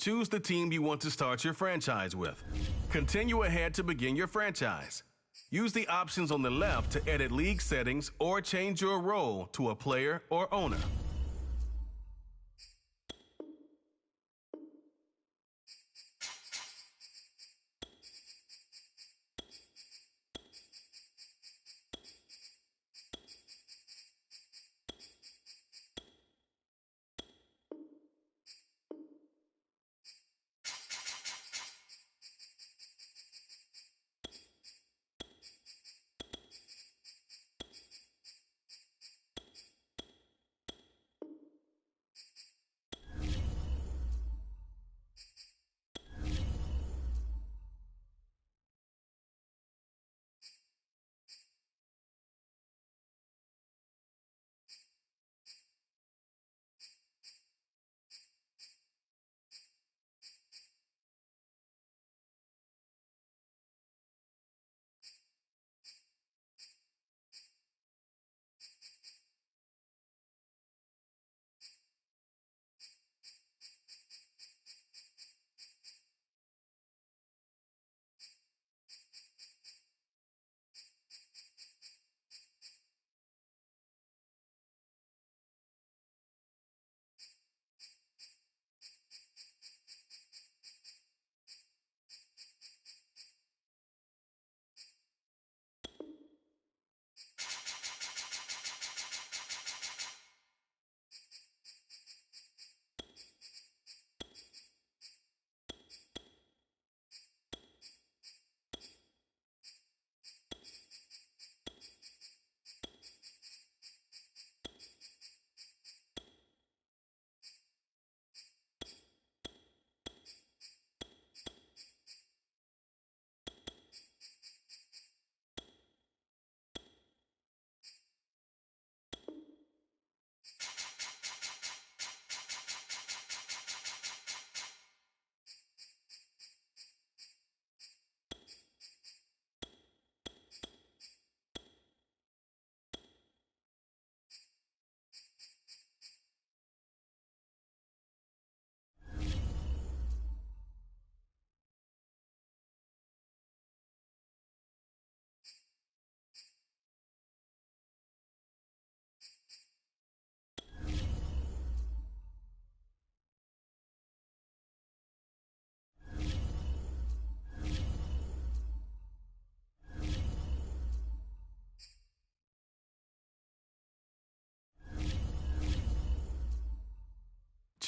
Choose the team you want to start your franchise with. Continue ahead to begin your franchise. Use the options on the left to edit league settings or change your role to a player or owner.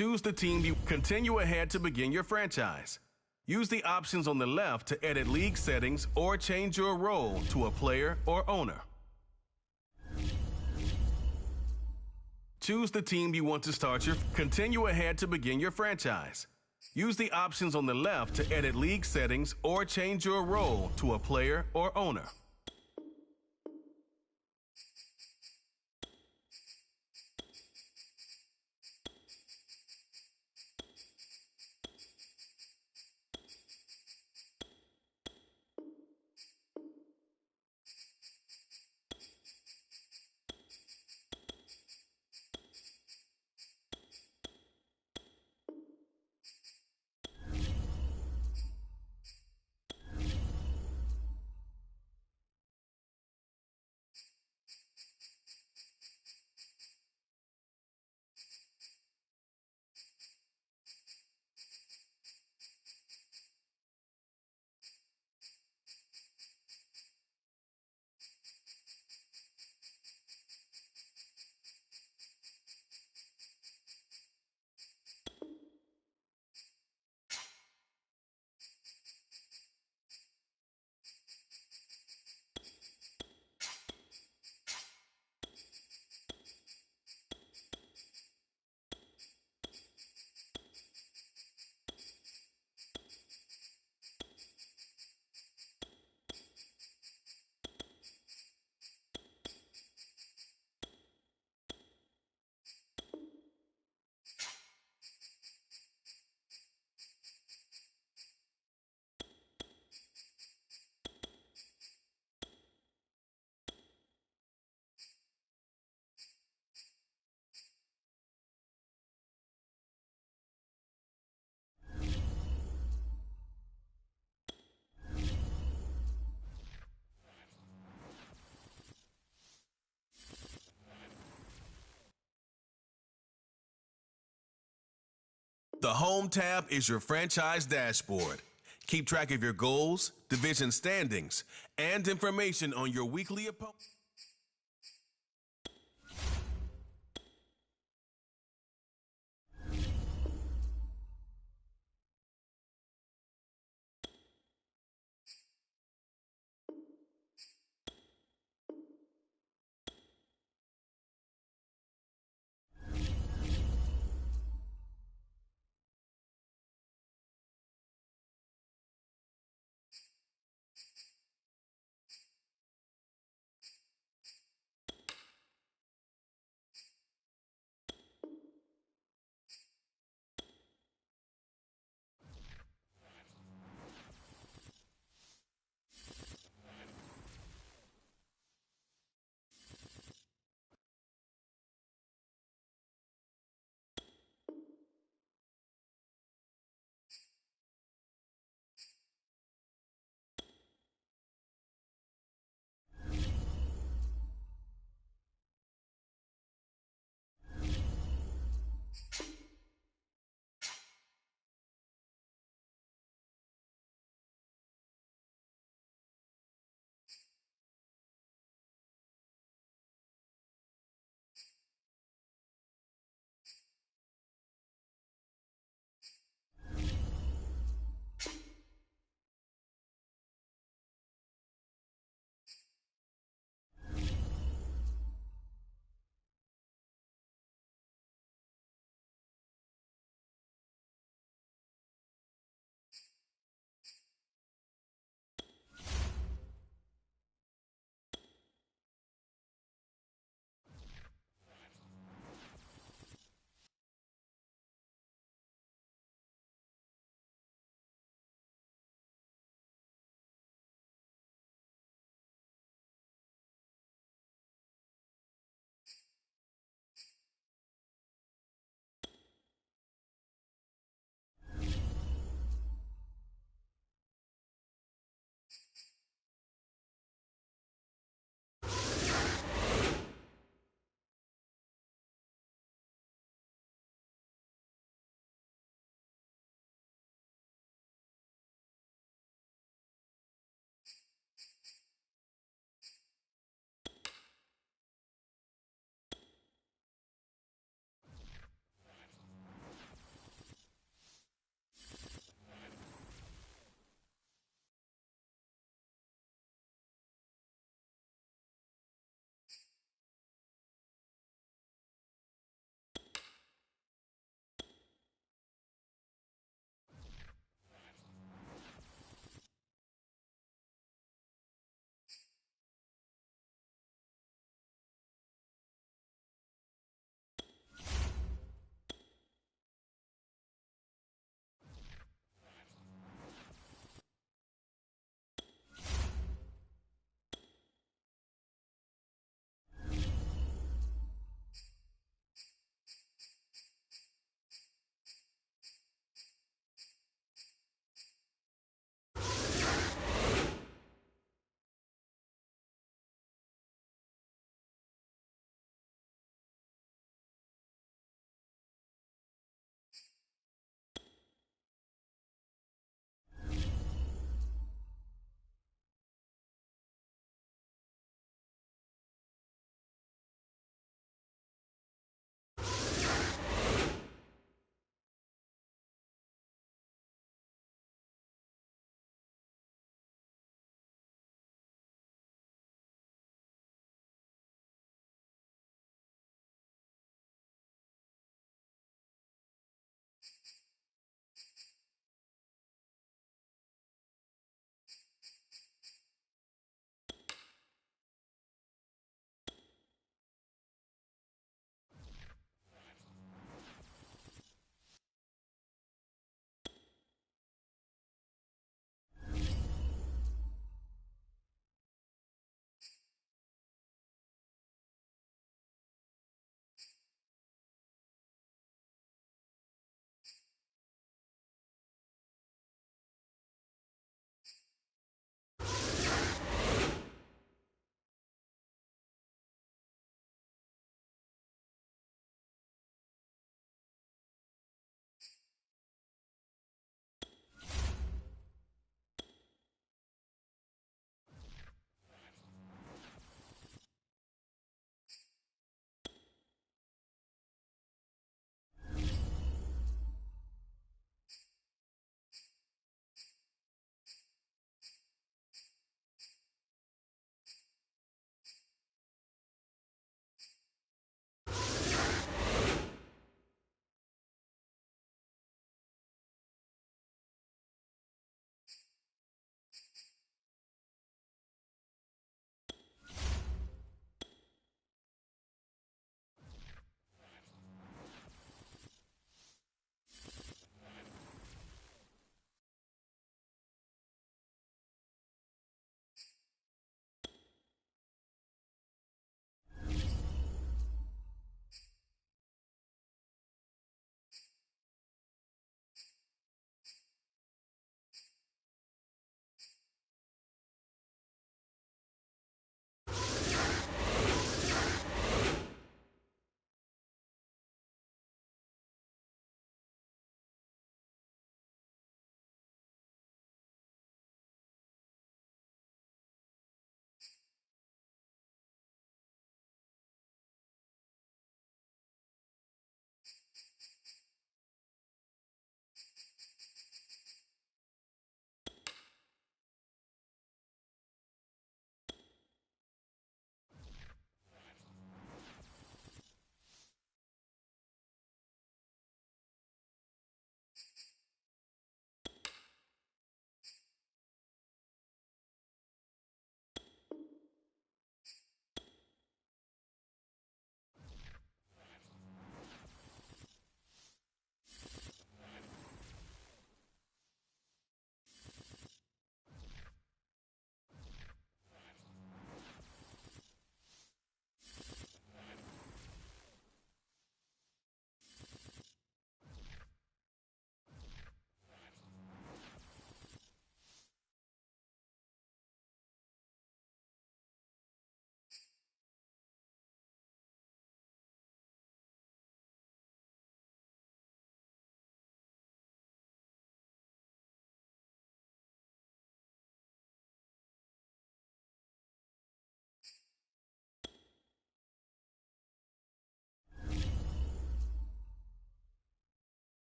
Choose the team you continue ahead to begin your franchise. Use the options on the left to edit league settings or change your role to a player or owner. Choose the team you want to start your continue ahead to begin your franchise. Use the options on the left to edit league settings or change your role to a player or owner. The Home tab is your franchise dashboard. Keep track of your goals, division standings, and information on your weekly opponent.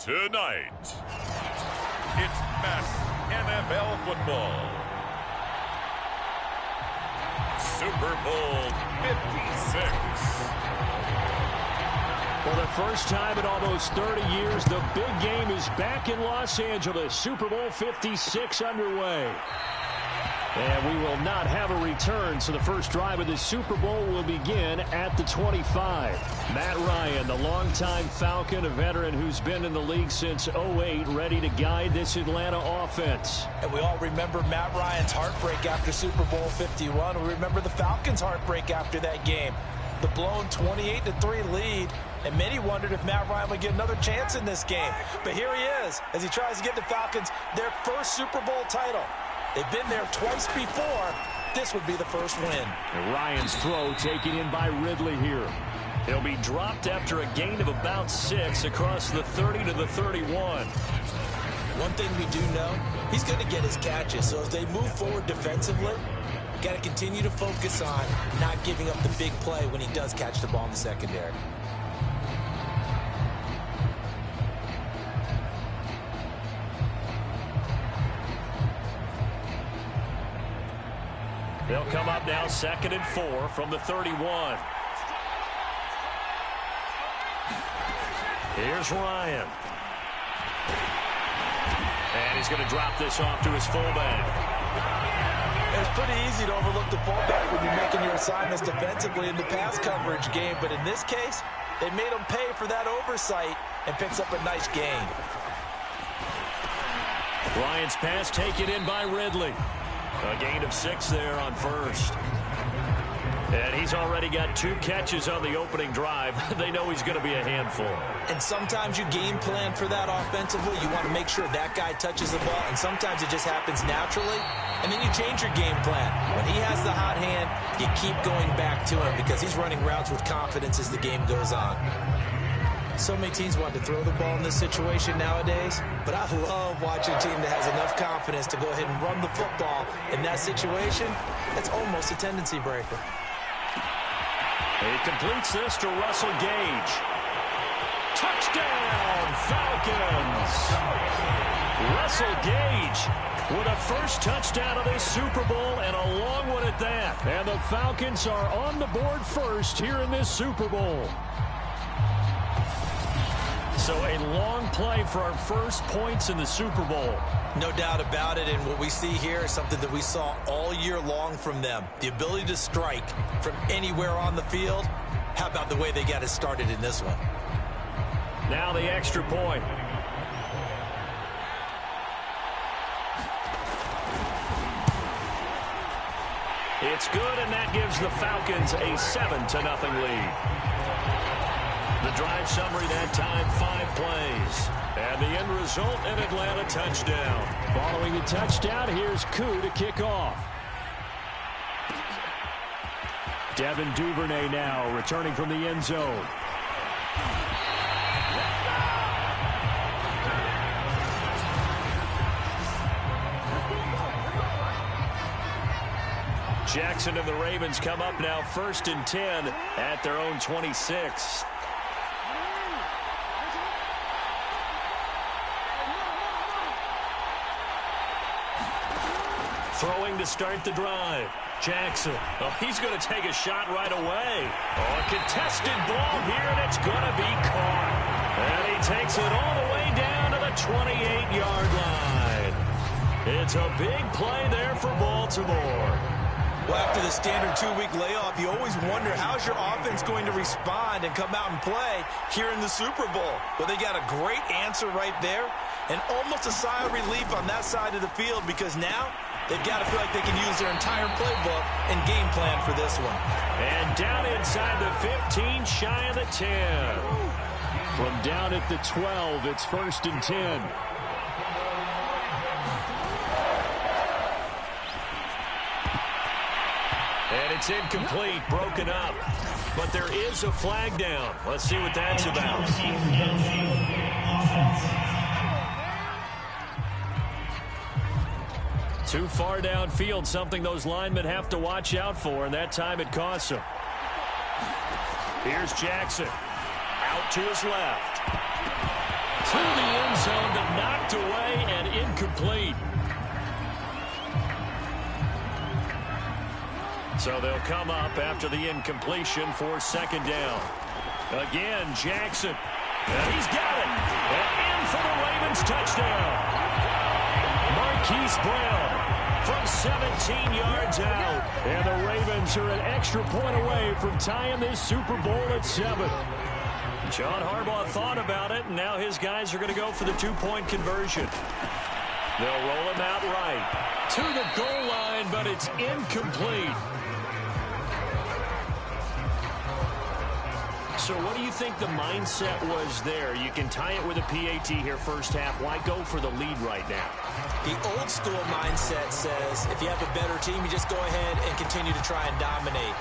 Tonight, it's mass NFL football. Super Bowl 56. For the first time in almost 30 years, the big game is back in Los Angeles. Super Bowl 56 underway. And we will not have a return, so the first drive of the Super Bowl will begin at the 25. Matt Ryan, the longtime Falcon, a veteran who's been in the league since '08, ready to guide this Atlanta offense. And we all remember Matt Ryan's heartbreak after Super Bowl 51. We remember the Falcons' heartbreak after that game. The blown 28-3 lead, and many wondered if Matt Ryan would get another chance in this game. But here he is, as he tries to get the Falcons their first Super Bowl title. They've been there twice before. This would be the first win. And Ryan's throw taken in by Ridley here. He'll be dropped after a gain of about 6 across the 30 to the 31. One thing we do know, he's going to get his catches. So as they move forward defensively, got to continue to focus on not giving up the big play when he does catch the ball in the secondary. They'll come up now 2nd and 4 from the 31. Here's Ryan. And he's going to drop this off to his fullback. It's pretty easy to overlook the fullback when you're making your assignments defensively in the pass coverage game. But in this case, they made him pay for that oversight and picks up a nice gain. Ryan's pass taken in by Ridley. A gain of 6 there on first. And he's already got 2 catches on the opening drive. They know he's going to be a handful. And sometimes you game plan for that offensively. You want to make sure that guy touches the ball. And sometimes it just happens naturally. And then you change your game plan. When he has the hot hand, you keep going back to him because he's running routes with confidence as the game goes on. So many teams want to throw the ball in this situation nowadays, but I love watching a team that has enough confidence to go ahead and run the football in that situation. That's almost a tendency breaker. He completes this to Russell Gage. Touchdown, Falcons! Russell Gage with a first touchdown of this Super Bowl, and a long one at that. And the Falcons are on the board first here in this Super Bowl. So a long play for our first points in the Super Bowl. No doubt about it, and what we see here is something that we saw all year long from them. The ability to strike from anywhere on the field. How about the way they got it started in this one? Now the extra point. It's good, and that gives the Falcons a 7-0 lead. The drive summary that time, 5 plays. And the end result, an Atlanta touchdown. Following the touchdown, here's Koo to kick off. Devin Duvernay now returning from the end zone. Jackson and the Ravens come up now 1st and 10 at their own 26. Throwing to start the drive. Jackson. Oh, he's going to take a shot right away. Oh, a contested ball here, and it's going to be caught. And he takes it all the way down to the 28-yard line. It's a big play there for Baltimore. Well, after the standard 2-week layoff, you always wonder how's your offense going to respond and come out and play here in the Super Bowl. Well, they got a great answer right there and almost a sigh of relief on that side of the field because now they've got to feel like they can use their entire playbook and game plan for this one. And down inside the 15, shy of the 10. From down at the 12, it's 1st and 10. And it's incomplete, broken up. But there is a flag down. Let's see what that's about. Too far downfield, something those linemen have to watch out for, and that time it costs them. Here's Jackson. Out to his left. To the So they'll come up after the incompletion for second down. Again, Jackson. And he's got it. And in for the Ravens touchdown. Marquise Brown from 17 yards out. And the Ravens are an extra point away from tying this Super Bowl at 7. John Harbaugh thought about it, and now his guys are going to go for the two-point conversion. They'll roll him out right to the goal line, but it's incomplete. So what do you think the mindset was there? You can tie it with a PAT here first half. Why go for the lead right now? The old school mindset says if you have a better team, you just go ahead and continue to try and dominate.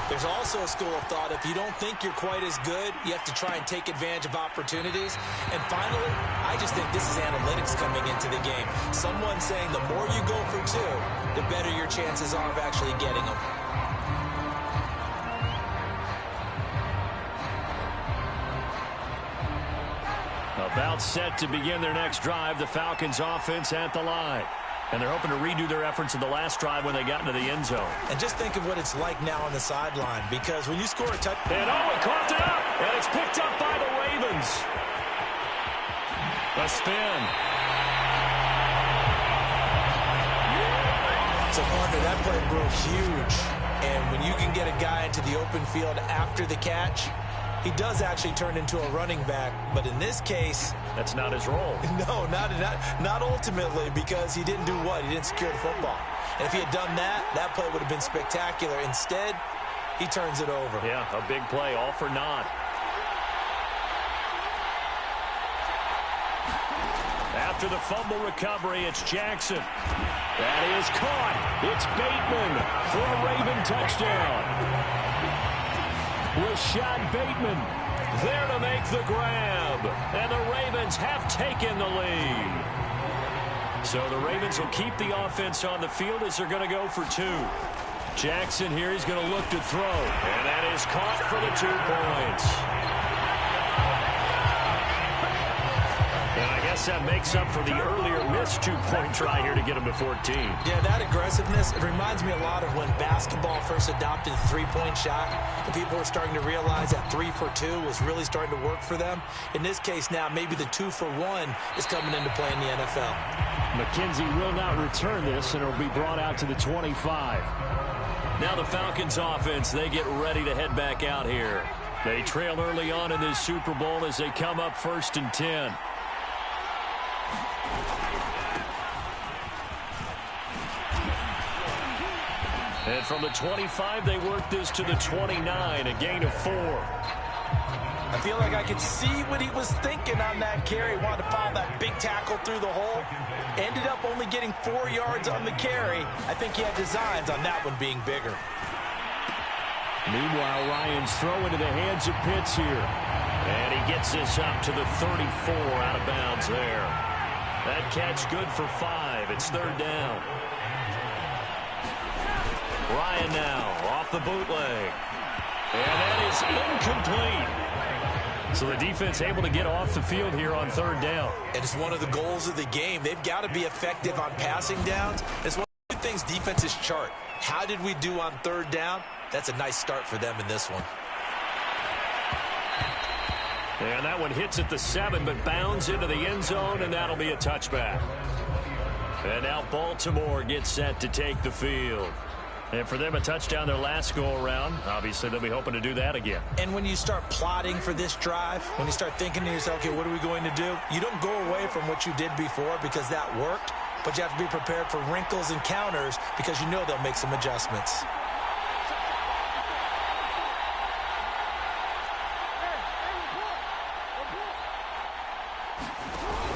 There's also a school of thought, if you don't think you're quite as good, you have to try and take advantage of opportunities. And finally, I just think this is analytics coming into the game. Someone saying the more you go for two, the better your chances are of actually getting them. About set to begin their next drive, the Falcons offense at the line. And they're hoping to redo their efforts in the last drive when they got into the end zone. And just think of what it's like now on the sideline, because when you score a touchdown... And he coughed it up, and it's picked up by the Ravens. A spin. So, partner, that play broke huge. And when you can get a guy into the open field after the catch, he does actually turn into a running back, but in this case... That's not his role. No, not ultimately, because he didn't do what? He didn't secure the football. And if he had done that, that play would have been spectacular. Instead, he turns it over. Yeah, a big play, all for naught. After the fumble recovery, it's Jackson. That is caught. It's Bateman for a Raven touchdown. Rashad Bateman there to make the grab. And the Ravens have taken the lead. So the Ravens will keep the offense on the field as they're going to go for two. Jackson here, he's going to look to throw. And that is caught for the 2 points. And I guess that makes up for the earlier missed 2-point try here to get him to 14. Yeah, that aggressiveness, it reminds me a lot of when basketball first adopted the three-point shot, and people were starting to realize that 3 for 2 was really starting to work for them. In this case now, maybe the 2 for 1 is coming into play in the NFL. McKenzie will not return this, and it'll be brought out to the 25. Now the Falcons offense, they get ready to head back out here. They trail early on in this Super Bowl as they come up 1st and 10. And from the 25, they work this to the 29, a gain of 4. I feel like I could see what he was thinking on that carry. Wanted to follow that big tackle through the hole. Ended up only getting 4 yards on the carry. I think he had designs on that one being bigger. Meanwhile, Ryan's throw into the hands of Pitts here. And he gets this up to the 34, out of bounds there. That catch good for 5. It's 3rd down. Ryan now off the bootleg. And that is incomplete. So the defense able to get off the field here on 3rd down. And it's one of the goals of the game. They've got to be effective on passing downs. It's one of the things defenses chart. How did we do on 3rd down? That's a nice start for them in this one. And that one hits at the 7, but bounds into the end zone, and that'll be a touchback. And now Baltimore gets set to take the field. And for them, a touchdown their last go-around. Obviously, they'll be hoping to do that again. And when you start plotting for this drive, when you start thinking to yourself, okay, what are we going to do? You don't go away from what you did before because that worked, but you have to be prepared for wrinkles and counters because you know they'll make some adjustments.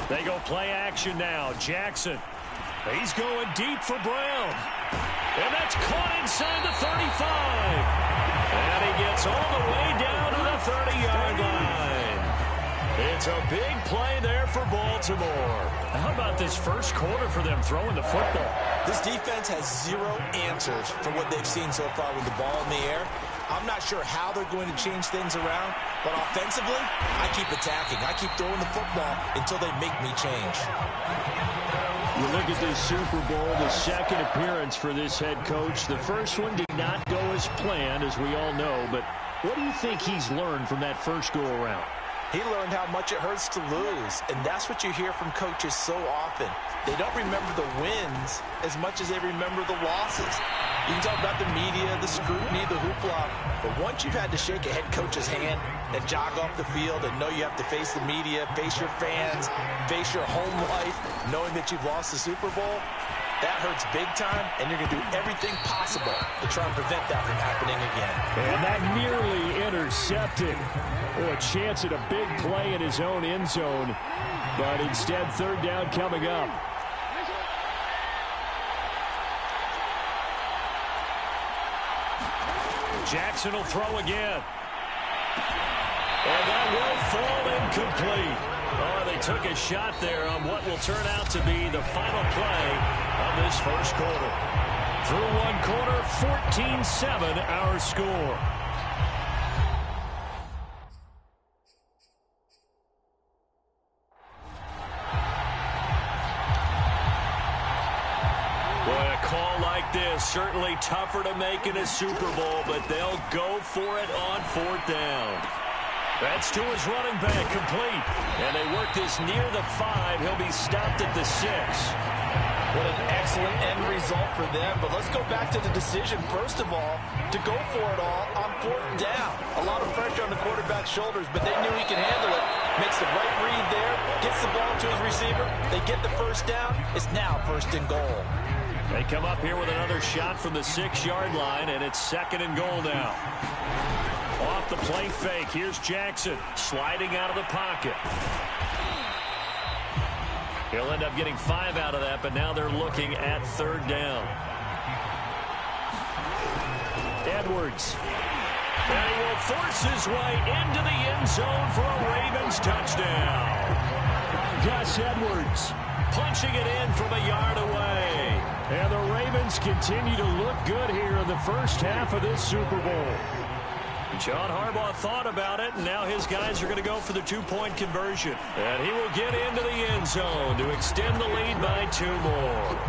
They go play action now. Jackson. He's going deep for Brown. And that's caught inside the 35. And he gets all the way down to the 30-yard line. It's a big play there for Baltimore. How about this first quarter for them throwing the football? This defense has 0 answers for what they've seen so far with the ball in the air. I'm not sure how they're going to change things around, but offensively, I keep attacking. I keep throwing the football until they make me change. You look at this Super Bowl, the second appearance for this head coach. The first one did not go as planned, as we all know, but what do you think he's learned from that first go-around? He learned how much it hurts to lose, and that's what you hear from coaches so often. They don't remember the wins as much as they remember the losses. You can talk about the media, the scrutiny, the hoopla, but once you've had to shake a head coach's hand and jog off the field and know you have to face the media, face your fans, face your home life, knowing that you've lost the Super Bowl, that hurts big time, and you're going to do everything possible to try and prevent that from happening again. And that nearly intercepted. A chance at a big play in his own end zone, but instead third down coming up. Jackson will throw again. And that will fall incomplete. Oh, they took a shot there on what will turn out to be the final play of this first quarter. Through one quarter, 14-7 our score. Certainly tougher to make in a Super Bowl, but they'll go for it on fourth down. That's to his running back, complete. And they work this near the 5. He'll be stopped at the 6. What an excellent end result for them. But let's go back to the decision, first of all, to go for it all on fourth down. A lot of pressure on the quarterback's shoulders, but they knew he could handle it. Makes the right read there, gets the ball to his receiver. They get the first down. It's now first and goal. They come up here with another shot from the 6-yard line, and it's second and goal now. Off the play fake, here's Jackson sliding out of the pocket. He'll end up getting 5 out of that, but now they're looking at third down. Edwards. And he will force his way into the end zone for a Ravens touchdown. Gus Edwards punching it in from a yard away. And the Ravens continue to look good here in the first half of this Super Bowl. John Harbaugh thought about it, and now his guys are going to go for the 2-point conversion. And he will get into the end zone to extend the lead by 2 more.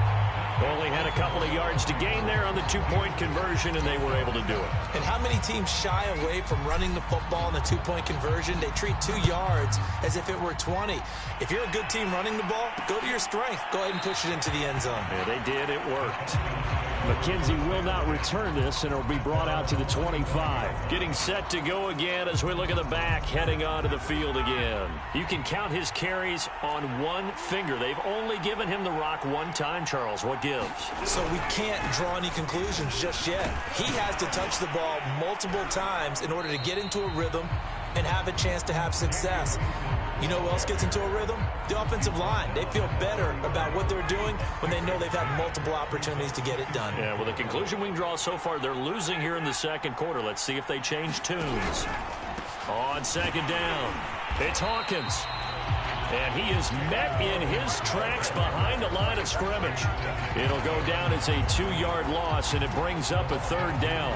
Only had a couple of yards to gain there on the 2-point conversion, and they were able to do it. And how many teams shy away from running the football in the 2-point conversion? They treat 2 yards as if it were 20. If you're a good team running the ball, go to your strength. Go ahead and push it into the end zone. Yeah, they did. It worked. McKenzie will not return this, and it will be brought out to the 25. Getting set to go again as we look at the back, heading onto the field again. You can count his carries on one finger. They've only given him the rock one time, Charles. What gives? So we can't draw any conclusions just yet. He has to touch the ball multiple times in order to get into a rhythm and have a chance to have success. You know who else gets into a rhythm? The offensive line. They feel better about what they're doing when they know they've had multiple opportunities to get it done. Yeah, well, the conclusion we can draw so far, they're losing here in the second quarter. Let's see if they change tunes. On second down, it's Hawkins. And he is met in his tracks behind the line of scrimmage. It'll go down as a 2-yard loss, and it brings up a third down.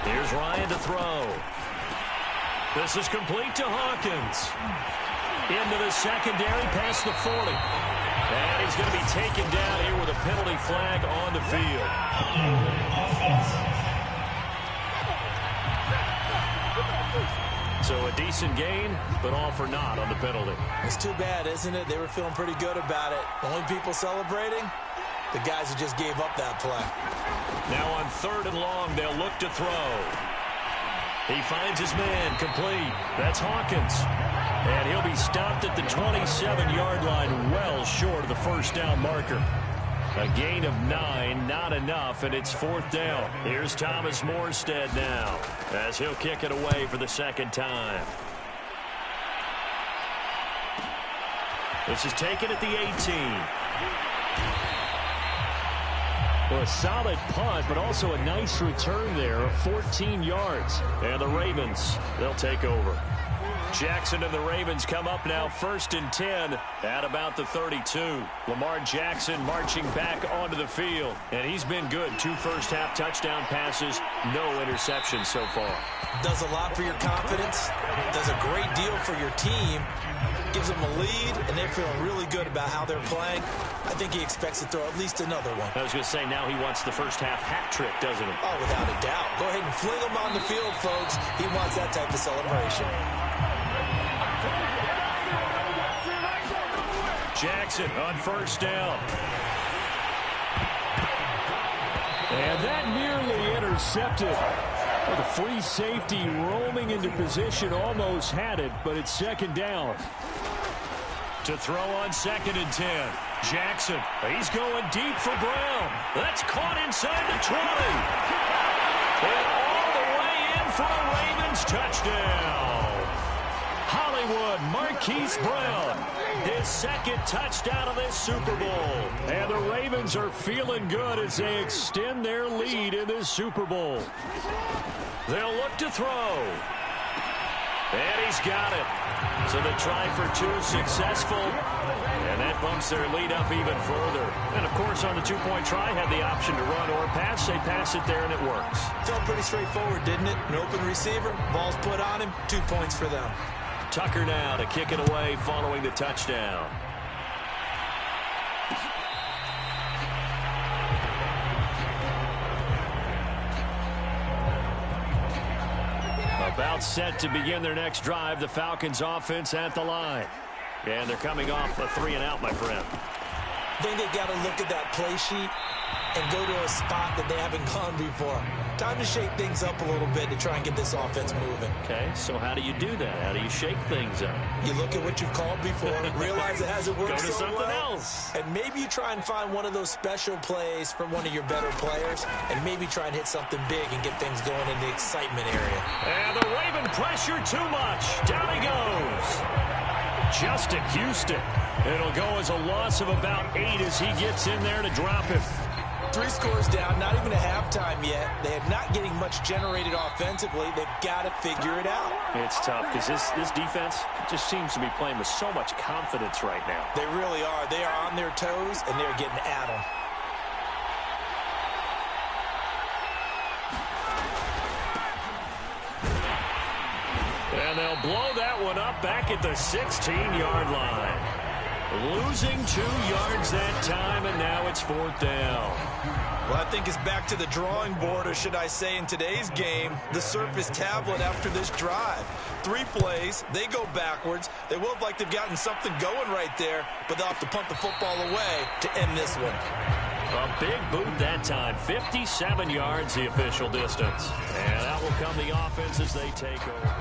Here's Ryan to throw. This is complete to Hawkins. Into the secondary, past the 40. And he's going to be taken down here with a penalty flag on the field. So a decent gain, but all for naught on the penalty. It's too bad, isn't it? They were feeling pretty good about it. Only people celebrating? The guys who just gave up that play. Now on third and long, they'll look to throw. He finds his man, complete. That's Hawkins. And he'll be stopped at the 27-yard line, well short of the first down marker. A gain of 9, not enough, and it's fourth down. Here's Thomas Morstead now, as he'll kick it away for the second time. This is taken at the 18. Well, a solid punt, but also a nice return there of 14 yards. And the Ravens, they'll take over. Jackson and the Ravens come up now 1st and 10 at about the 32. Lamar Jackson marching back onto the field. And he's been good. 2 first-half touchdown passes, no interceptions so far. Does a lot for your confidence. Does a great deal for your team. Gives them a lead, and they're feeling really good about how they're playing. I think he expects to throw at least another one. I was going to say, now he wants the first-half hat trick, doesn't he? Oh, without a doubt. Go ahead and fling him on the field, folks. He wants that type of celebration. Jackson on 1st down. And that nearly intercepted. With a free safety roaming into position, almost had it, but it's 2nd down. To throw on 2nd and 10. Jackson, he's going deep for Brown. That's caught inside the 20. And all the way in for a Ravens touchdown. Hollywood Marquise Brown, his 2nd touchdown of this Super Bowl. And the Ravens are feeling good as they extend their lead in this Super Bowl. They'll look to throw. And he's got it. So the try for 2 successful. And that bumps their lead up even further. And, of course, on the 2-point try, had the option to run or pass. They pass it there, and it works. Felt pretty straightforward, didn't it? An open receiver, ball's put on him, 2 points for them. Tucker now to kick it away following the touchdown. About set to begin their next drive, the Falcons offense at the line. And they're coming off a 3-and-out, my friend. I think they got to look at that play sheet and go to a spot that they haven't gone before. Time to shake things up a little bit to try and get this offense moving. Okay, so how do you do that? How do you shake things up? You look at what you've called before, realize it hasn't worked go to so something well, else. and maybe you try and find one of those special plays from one of your better players, and maybe try and hit something big and get things going in the excitement area. And the Raven pressure too much. Down he goes. Justin Houston. It'll go as a loss of about 8 as he gets in there to drop him. 3 scores down, not even a halftime yet. They are not getting much generated offensively. They've got to figure it out. It's tough because this defense just seems to be playing with so much confidence right now. They really are. They are on their toes, and they're getting at them. And they'll blow that one up back at the 16-yard line. Losing 2 yards that time, and now it's 4th down. Well, I think it's back to the drawing board, or should I say in today's game, the Surface tablet after this drive. 3 plays, they go backwards. They look like they've gotten something going right there, but they'll have to punt the football away to end this one. A big boot that time, 57 yards the official distance. And that will come the offense as they take over.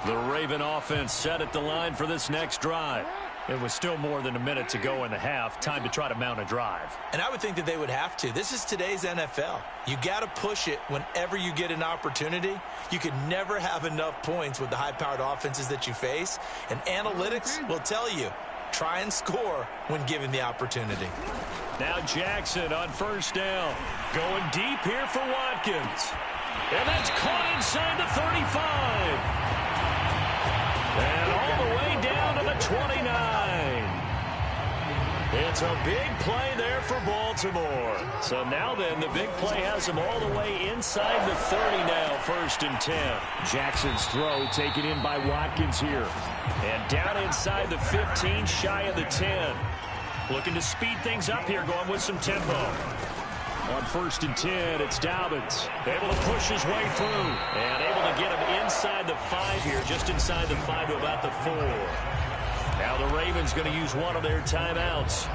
The Raven offense set at the line for this next drive. It was still more than a minute to go in the half. Time to try to mount a drive. And I would think that they would have to. This is today's NFL. You got to push it whenever you get an opportunity. You can never have enough points with the high-powered offenses that you face. And analytics will tell you, try and score when given the opportunity. Now Jackson on 1st down. Going deep here for Watkins. And that's caught inside the 35. And all the way down to the 29. It's a big play there for Baltimore. So now then, the big play has them all the way inside the 30 now, 1st and 10. Jackson's throw taken in by Watkins here. And down inside the 15, shy of the 10. Looking to speed things up here, going with some tempo. On 1st and 10, it's Dobbins. Able to push his way through. And able to get him inside the 5 here, just inside the 5 to about the 4. Now the Ravens going to use one of their timeouts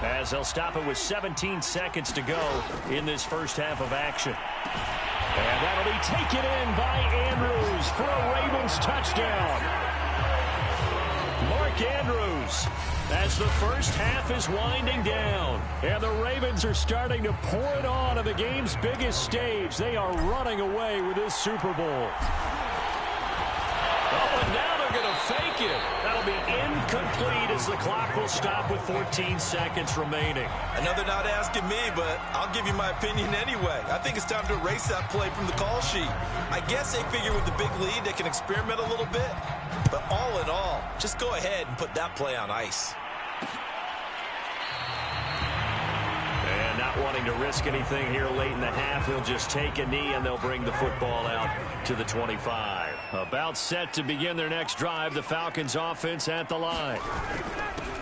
as they'll stop it with 17 seconds to go in this first half of action. And that'll be taken in by Andrews for a Ravens touchdown. Mark Andrews as the first half is winding down. And the Ravens are starting to pour it on the game's biggest stage. They are running away with this Super Bowl. Oh, and now they're they're going to fake it. That'll be incomplete as the clock will stop with 14 seconds remaining. I know they're not asking me, but I'll give you my opinion anyway. I think it's time to erase that play from the call sheet. I guess they figure with the big lead they can experiment a little bit. But all in all, just go ahead and put that play on ice. And not wanting to risk anything here late in the half, he'll just take a knee and they'll bring the football out to the 25. About set to begin their next drive, the Falcons offense at the line.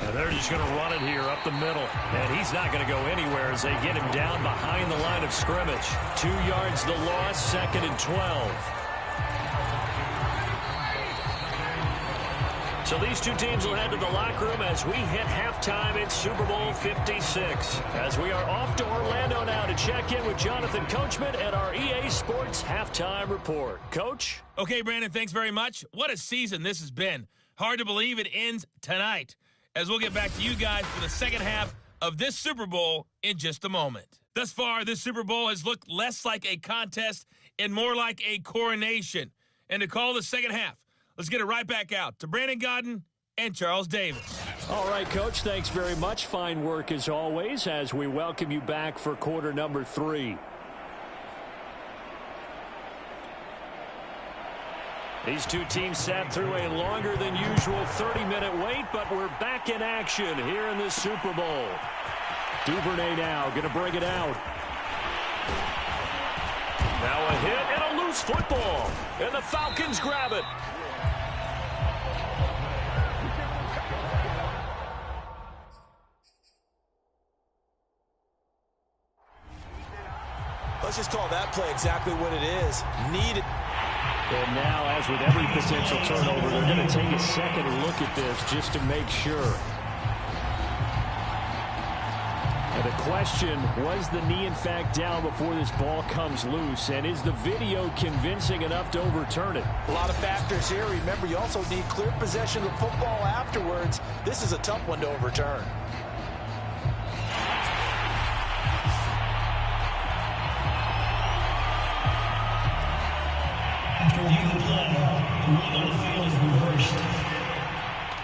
And they're just going to run it here up the middle. And he's not going to go anywhere as they get him down behind the line of scrimmage. 2 yards the loss, 2nd and 12. So these two teams will head to the locker room as we hit halftime in Super Bowl 56. As we are off to Orlando now to check in with Jonathan Coachman at our EA Sports Halftime Report. Coach? Okay, Brandon, thanks very much. What a season this has been. Hard to believe it ends tonight, as we'll get back to you guys for the second half of this Super Bowl in just a moment. Thus far, this Super Bowl has looked less like a contest and more like a coronation. And to call the second half, let's get it right back out to Brandon Godden and Charles Davis. All right, Coach, thanks very much. Fine work as always as we welcome you back for quarter number 3. These two teams sat through a longer than usual 30-minute wait, but we're back in action here in the Super Bowl. Duvernay now going to bring it out. Now a hit and a loose football, and the Falcons grab it. Let's just call that play exactly what it is. Needed. And now, as with every potential turnover, they're going to take a second look at this just to make sure. And the question, was the knee in fact down before this ball comes loose? And is the video convincing enough to overturn it? A lot of factors here. Remember, you also need clear possession of football afterwards. This is a tough one to overturn.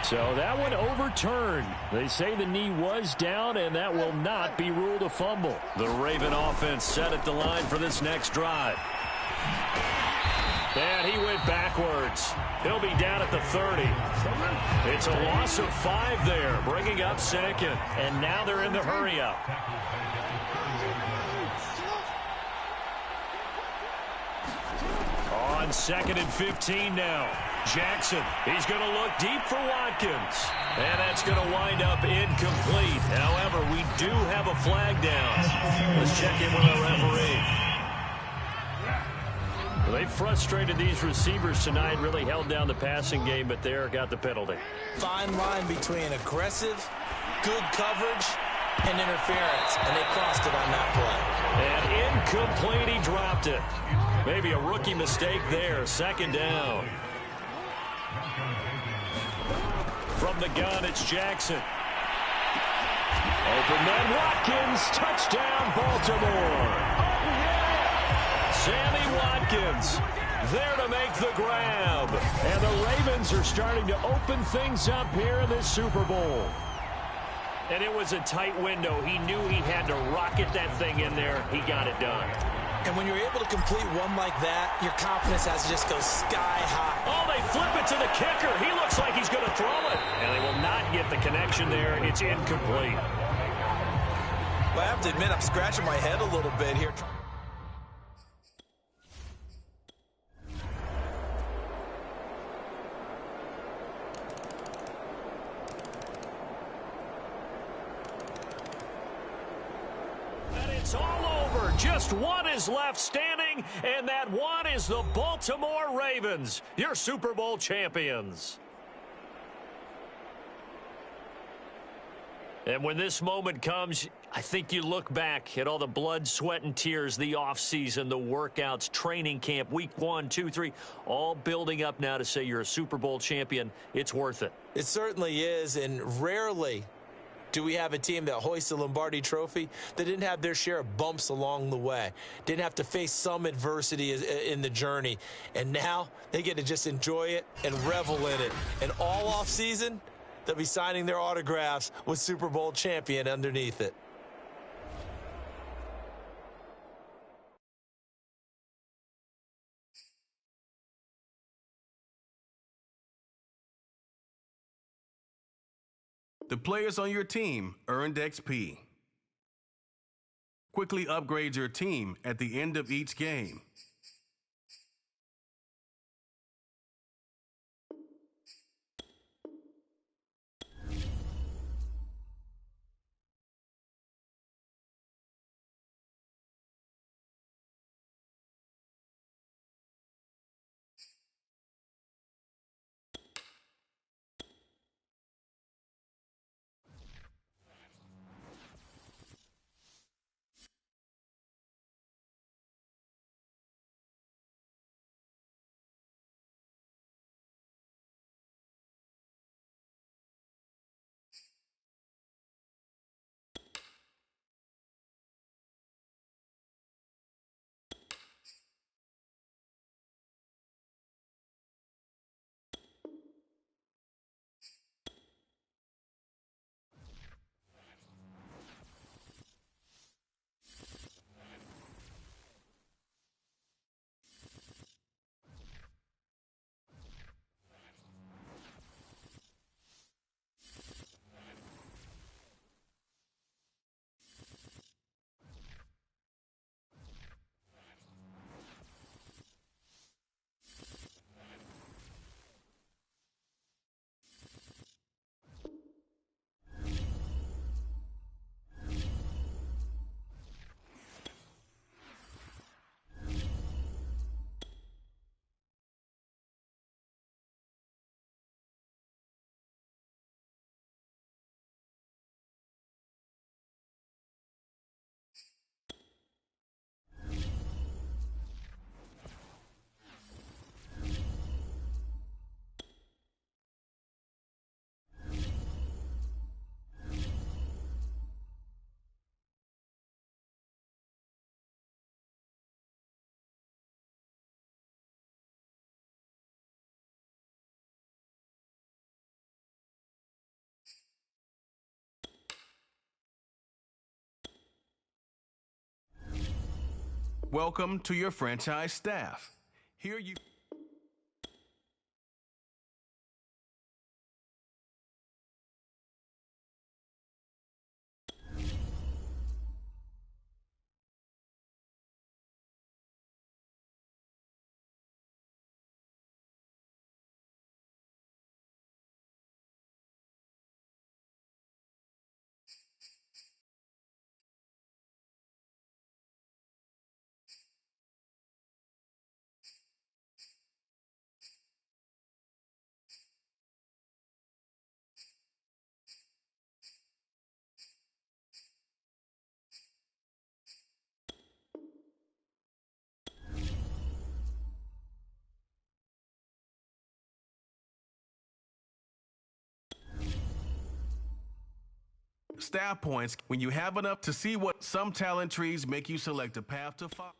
So that one overturned. They say the knee was down, and that will not be ruled a fumble. The Raven offense set at the line for this next drive. And he went backwards. He'll be down at the 30. It's a loss of 5 there, bringing up 2nd. And now they're in the hurry-up. On 2nd and 15 now. Jackson, he's going to look deep for Watkins. And that's going to wind up incomplete. However, we do have a flag down. Let's check in with our referee. Well, they frustrated these receivers tonight, really held down the passing game, but there got the penalty. Fine line between aggressive, good coverage, and interference. And they crossed it on that play. And incomplete, he dropped it. Maybe a rookie mistake there. 2nd down. From the gun, it's Jackson. Open man, Watkins. Touchdown, Baltimore. Sammy Watkins there to make the grab. And the Ravens are starting to open things up here in this Super Bowl. And it was a tight window. He knew he had to rocket that thing in there. He got it done. And when you're able to complete one like that, your confidence has to just go sky high. Oh, they flip it to the kicker. He looks like he's going to throw it. And they will not get the connection there. It's incomplete. Well, I have to admit, I'm scratching my head a little bit here. It's all over. Just one is left standing, and that one is the Baltimore Ravens, your Super Bowl champions. And when this moment comes, I think you look back at all the blood, sweat, and tears, the offseason, the workouts, training camp, week 1, 2, 3, all building up now to say you're a Super Bowl champion. It's worth it. It certainly is, and rarely Do we have a team that hoists the Lombardi Trophy that didn't have their share of bumps along the way, didn't have to face some adversity in the journey, and now they get to just enjoy it and revel in it? And all offseason, they'll be signing their autographs with Super Bowl champion underneath it. The players on your team earned XP. Quickly upgrade your team at the end of each game. Welcome to your franchise staff. Here you... Staff points when you have enough to see what some talent trees make you select a path to follow.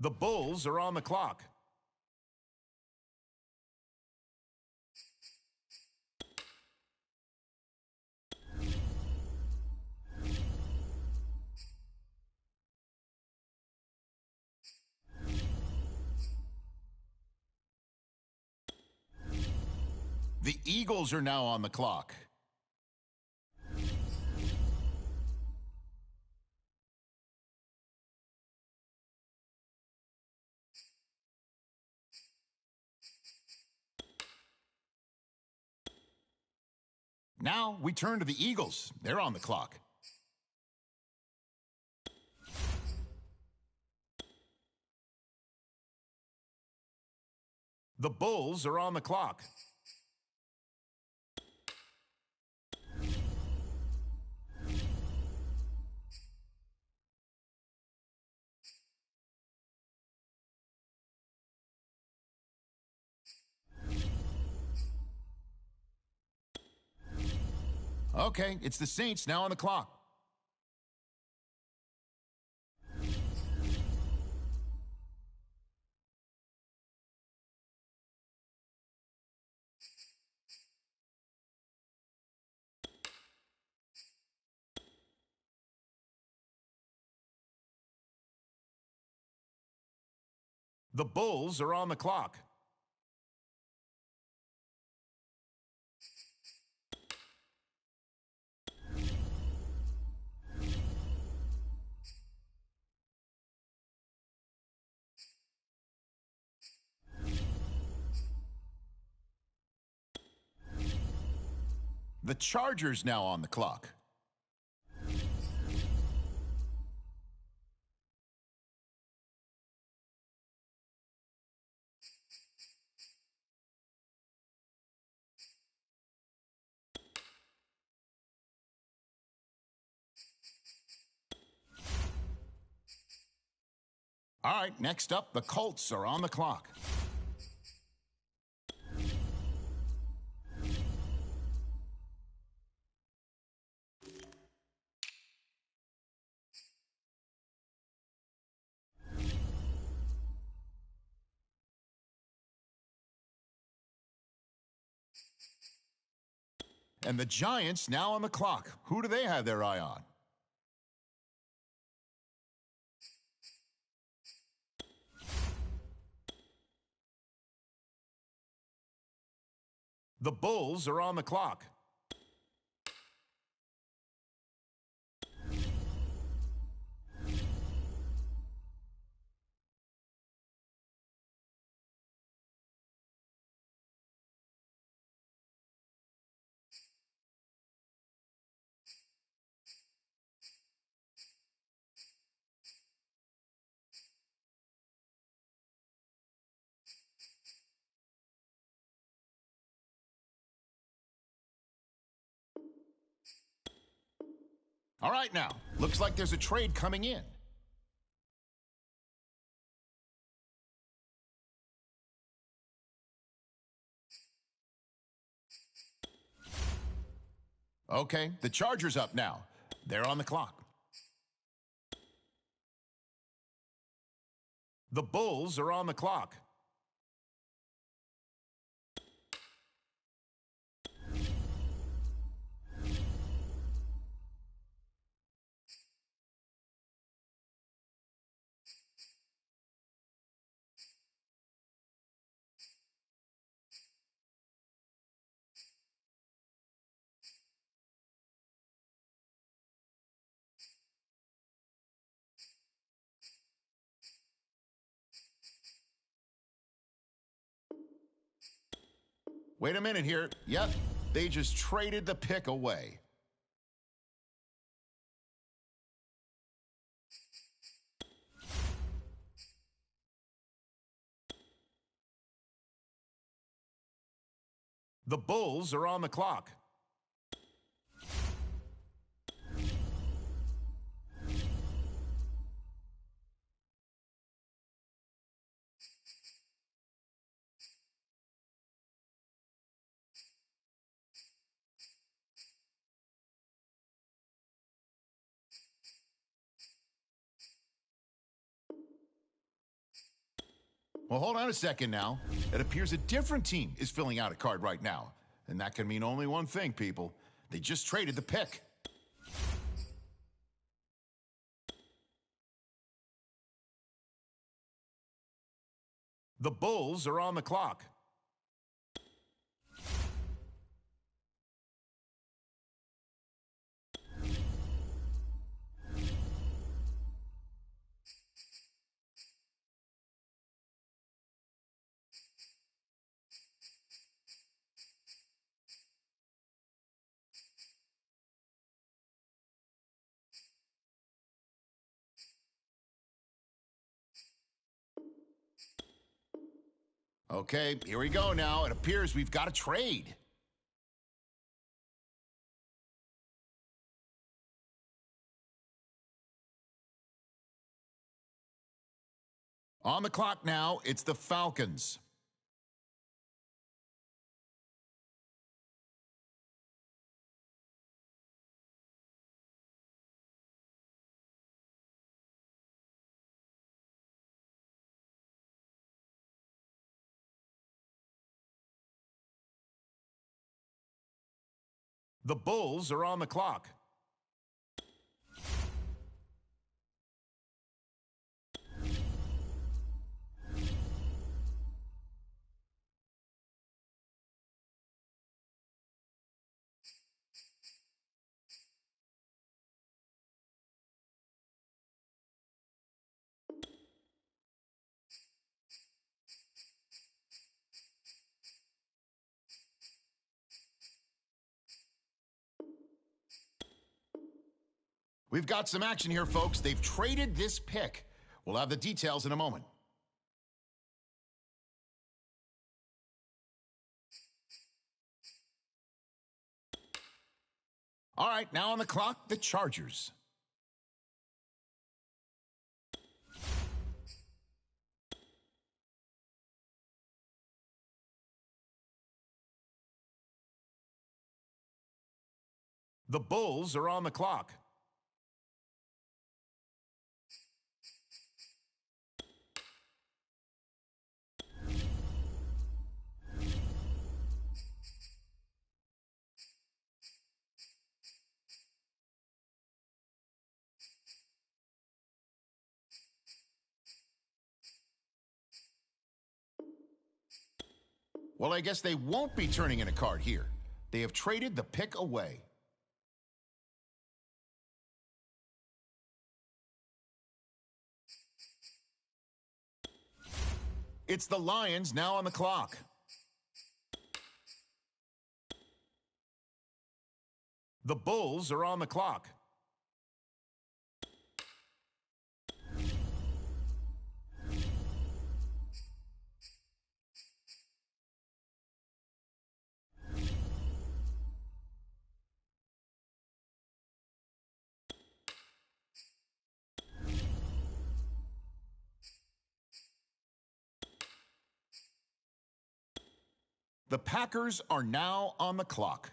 The Bulls are on the clock. The Eagles are now on the clock. Now we turn to the Eagles. They're on the clock. The Bulls are on the clock. Okay, it's the Saints now on the clock. The Bulls are on the clock. The Chargers now on the clock. All right, next up, the Colts are on the clock. And the Giants now on the clock. Who do they have their eye on? The Bulls are on the clock. All right now, looks like there's a trade coming in. Okay, the Chargers up now. They're on the clock. The Bulls are on the clock. Wait a minute here. Yep, they just traded the pick away. The Bulls are on the clock. Well, hold on a second now. It appears a different team is filling out a card right now. And that can mean only one thing, people. They just traded the pick. The Bulls are on the clock. Okay, here we go now. It appears we've got a trade. On the clock now, it's the Falcons. The Bulls are on the clock. We've got some action here, folks. They've traded this pick. We'll have the details in a moment. All right, now on the clock, the Chargers. The Bulls are on the clock. Well, I guess they won't be turning in a card here. They have traded the pick away. It's the Lions now on the clock. The Bulls are on the clock. The Packers are now on the clock.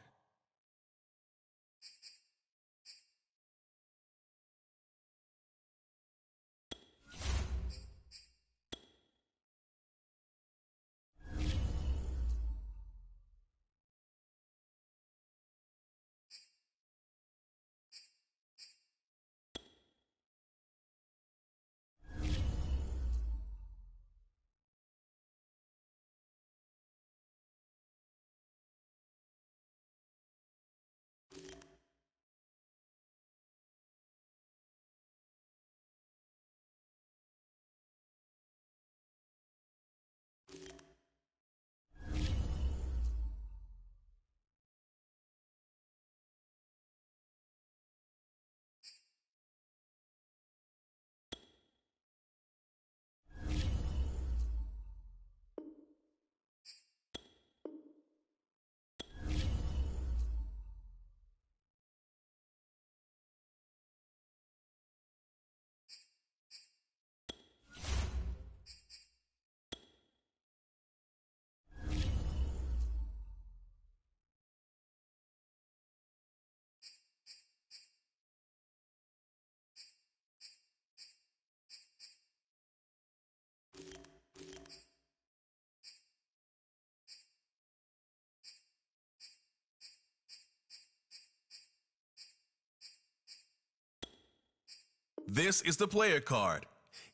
This is the player card.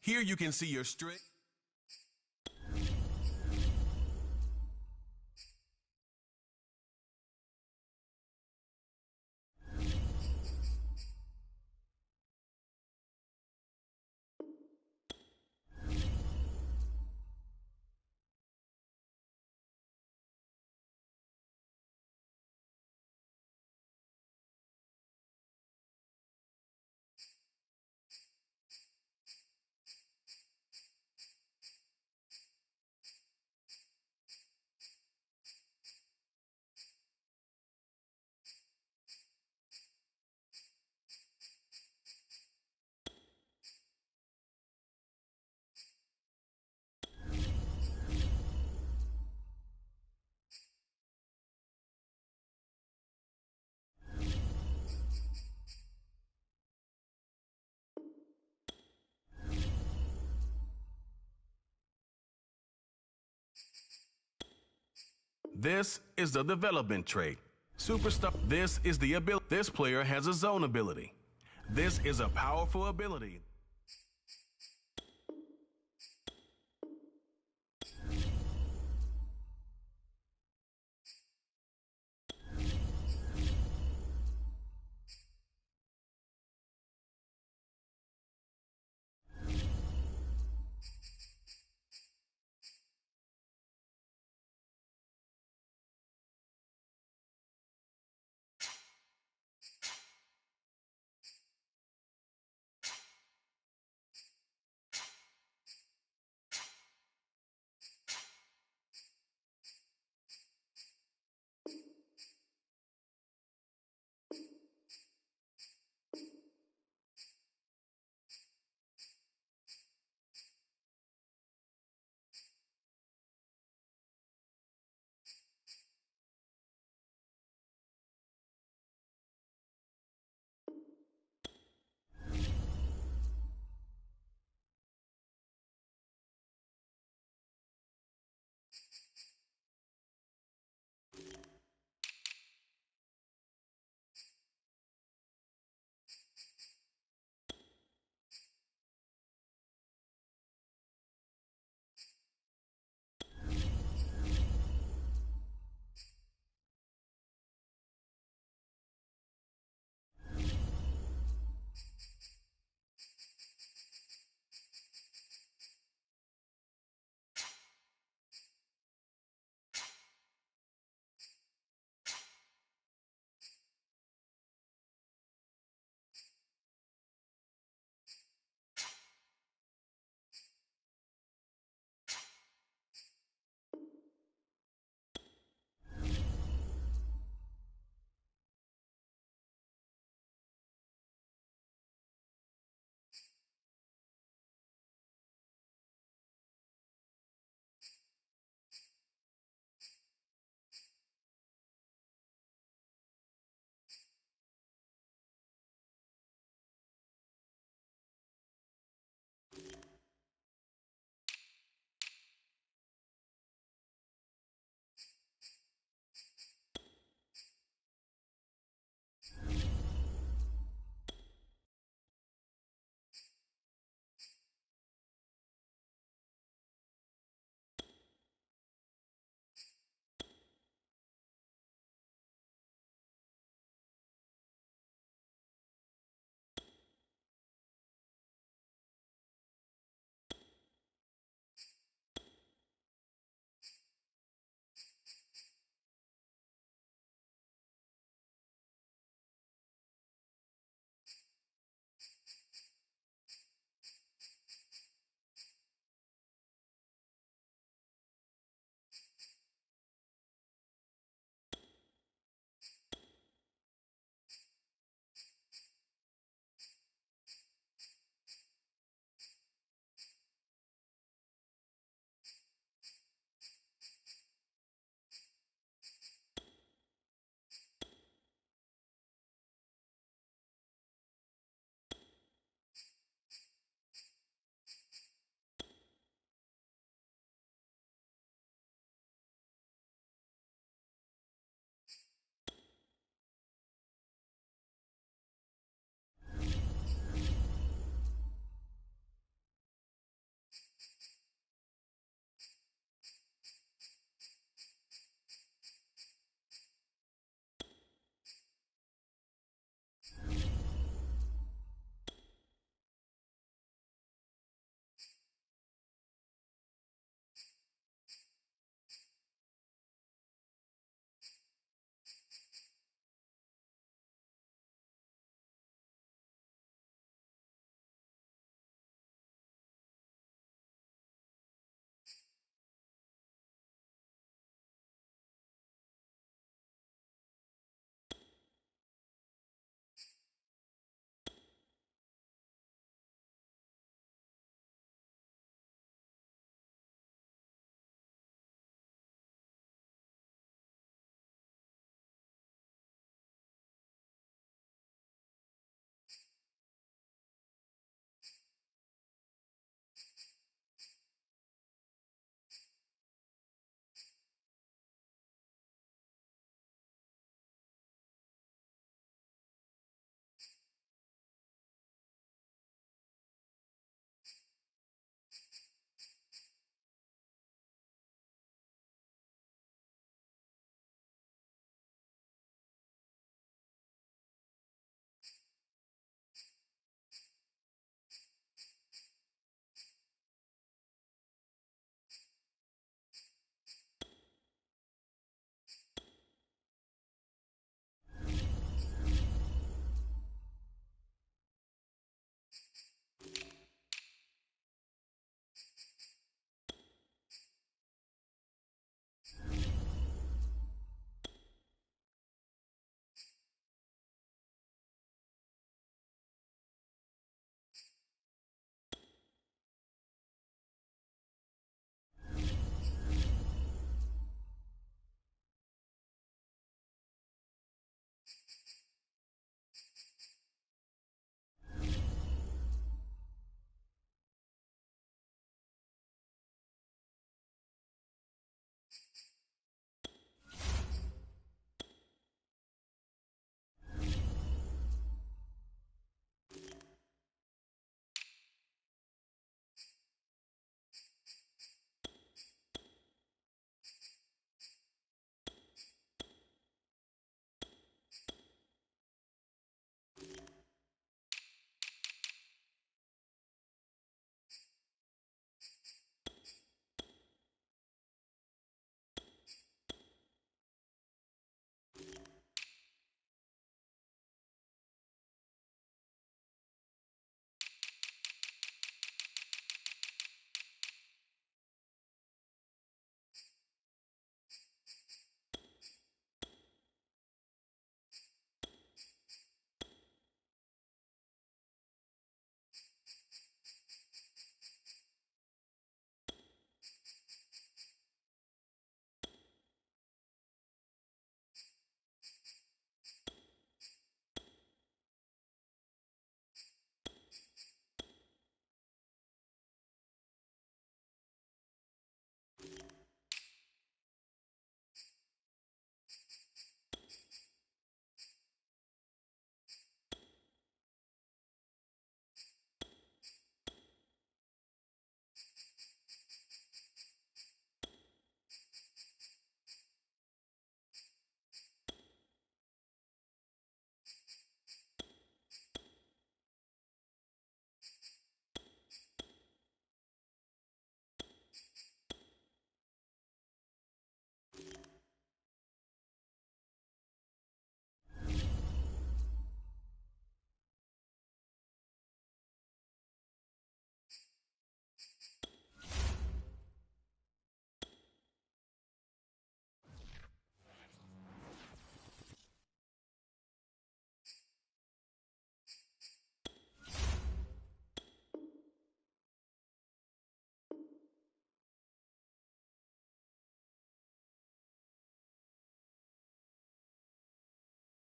Here you can see your strength. This is the development trait. Superstar. This is the ability. This player has a zone ability. This is a powerful ability.